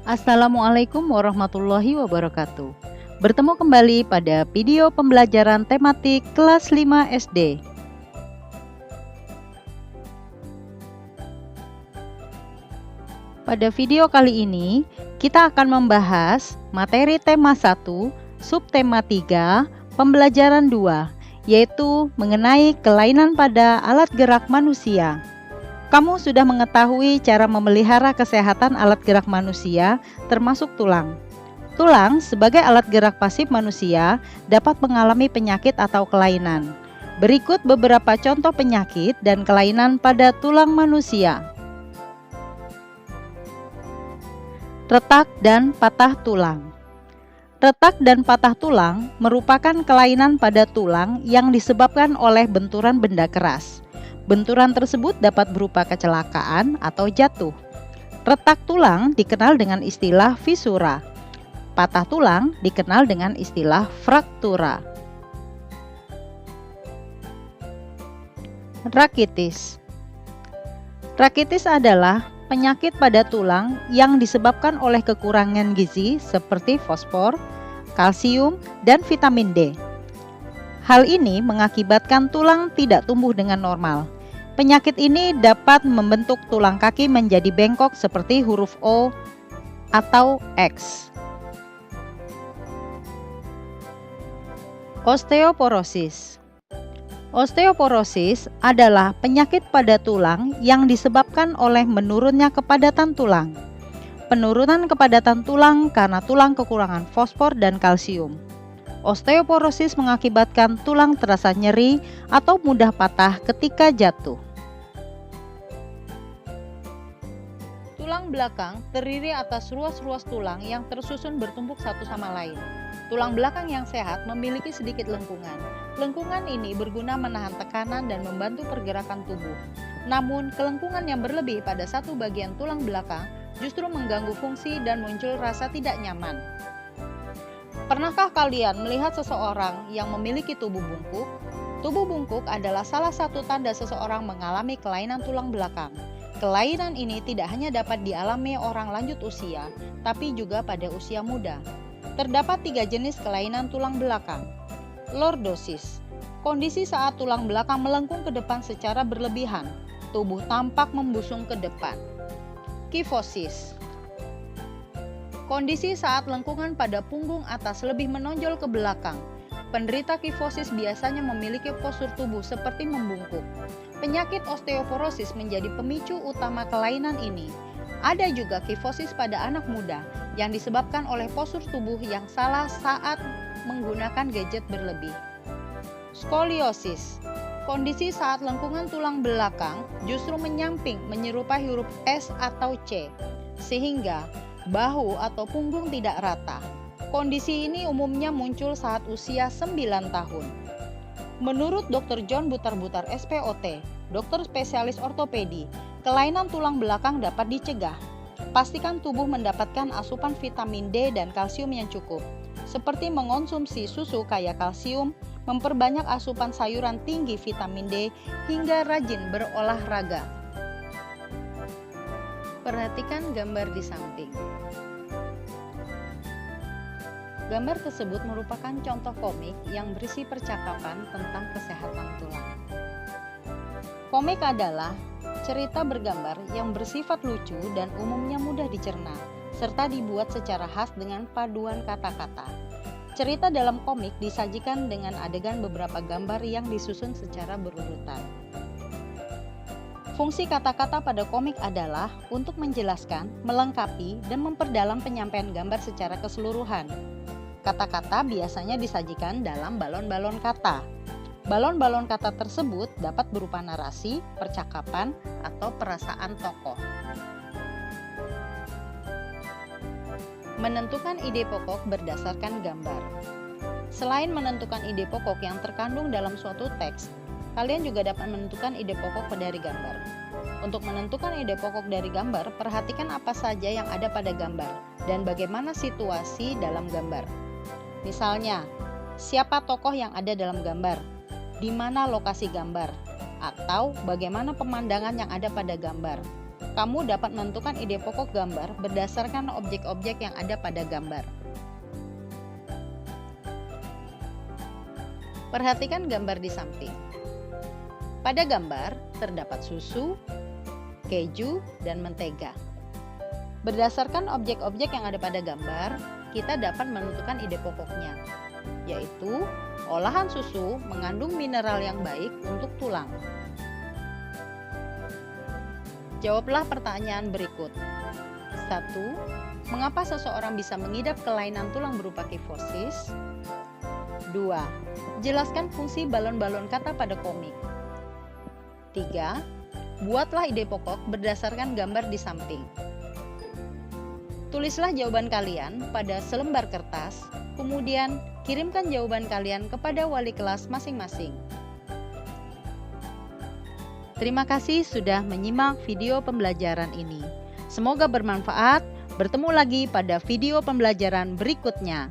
Assalamualaikum warahmatullahi wabarakatuh. Bertemu kembali pada video pembelajaran tematik kelas 5 SD. Pada video kali ini, kita akan membahas materi tema 1, subtema 3, pembelajaran 2, yaitu mengenai kelainan pada alat gerak manusia. Kamu sudah mengetahui cara memelihara kesehatan alat gerak manusia, termasuk tulang. Tulang sebagai alat gerak pasif manusia dapat mengalami penyakit atau kelainan. Berikut beberapa contoh penyakit dan kelainan pada tulang manusia. Retak dan patah tulang. Retak dan patah tulang merupakan kelainan pada tulang yang disebabkan oleh benturan benda keras. Benturan tersebut dapat berupa kecelakaan atau jatuh. Retak tulang dikenal dengan istilah fisura. Patah tulang dikenal dengan istilah fraktura. Rakitis. Rakitis adalah penyakit pada tulang yang disebabkan oleh kekurangan gizi seperti fosfor, kalsium, dan vitamin D. Hal ini mengakibatkan tulang tidak tumbuh dengan normal. Penyakit ini dapat membentuk tulang kaki menjadi bengkok seperti huruf O atau X. Osteoporosis. Osteoporosis adalah penyakit pada tulang yang disebabkan oleh menurunnya kepadatan tulang. Penurunan kepadatan tulang karena tulang kekurangan fosfor dan kalsium. Osteoporosis mengakibatkan tulang terasa nyeri atau mudah patah ketika jatuh. Tulang belakang terdiri atas ruas-ruas tulang yang tersusun bertumpuk satu sama lain. Tulang belakang yang sehat memiliki sedikit lengkungan. Lengkungan ini berguna menahan tekanan dan membantu pergerakan tubuh. Namun, kelengkungan yang berlebih pada satu bagian tulang belakang justru mengganggu fungsi dan muncul rasa tidak nyaman. Pernahkah kalian melihat seseorang yang memiliki tubuh bungkuk? Tubuh bungkuk adalah salah satu tanda seseorang mengalami kelainan tulang belakang. Kelainan ini tidak hanya dapat dialami orang lanjut usia, tapi juga pada usia muda. Terdapat 3 jenis kelainan tulang belakang. Lordosis, kondisi saat tulang belakang melengkung ke depan secara berlebihan, tubuh tampak membusung ke depan. Kifosis, kondisi saat lengkungan pada punggung atas lebih menonjol ke belakang. Penderita kifosis biasanya memiliki postur tubuh seperti membungkuk. Penyakit osteoporosis menjadi pemicu utama kelainan ini. Ada juga kifosis pada anak muda yang disebabkan oleh postur tubuh yang salah saat menggunakan gadget berlebih. Skoliosis, kondisi saat lengkungan tulang belakang justru menyamping menyerupai huruf S atau C, sehingga bahu atau punggung tidak rata. Kondisi ini umumnya muncul saat usia 9 tahun. Menurut Dr. John Butar-Butar SPOT, dokter spesialis ortopedi, kelainan tulang belakang dapat dicegah. Pastikan tubuh mendapatkan asupan vitamin D dan kalsium yang cukup, seperti mengonsumsi susu kaya kalsium, memperbanyak asupan sayuran tinggi vitamin D, hingga rajin berolahraga. Perhatikan gambar di samping. Gambar tersebut merupakan contoh komik yang berisi percakapan tentang kesehatan tulang. Komik adalah cerita bergambar yang bersifat lucu dan umumnya mudah dicerna, serta dibuat secara khas dengan paduan kata-kata. Cerita dalam komik disajikan dengan adegan beberapa gambar yang disusun secara berurutan. Fungsi kata-kata pada komik adalah untuk menjelaskan, melengkapi, dan memperdalam penyampaian gambar secara keseluruhan. Kata-kata biasanya disajikan dalam balon-balon kata. Balon-balon kata tersebut dapat berupa narasi, percakapan, atau perasaan tokoh. Menentukan ide pokok berdasarkan gambar. Selain menentukan ide pokok yang terkandung dalam suatu teks, kalian juga dapat menentukan ide pokok dari gambar. Untuk menentukan ide pokok dari gambar, perhatikan apa saja yang ada pada gambar dan bagaimana situasi dalam gambar. Misalnya, siapa tokoh yang ada dalam gambar, di mana lokasi gambar, atau bagaimana pemandangan yang ada pada gambar. Kamu dapat menentukan ide pokok gambar berdasarkan objek-objek yang ada pada gambar. Perhatikan gambar di samping. Pada gambar terdapat susu, keju, dan mentega. Berdasarkan objek-objek yang ada pada gambar, kita dapat menentukan ide pokoknya, yaitu olahan susu mengandung mineral yang baik untuk tulang. Jawablah pertanyaan berikut. 1. Mengapa seseorang bisa mengidap kelainan tulang berupa kifosis? 2. Jelaskan fungsi balon-balon kata pada komik. 3. Buatlah ide pokok berdasarkan gambar di samping. Tulislah jawaban kalian pada selembar kertas, kemudian kirimkan jawaban kalian kepada wali kelas masing-masing. Terima kasih sudah menyimak video pembelajaran ini. Semoga bermanfaat. Bertemu lagi pada video pembelajaran berikutnya.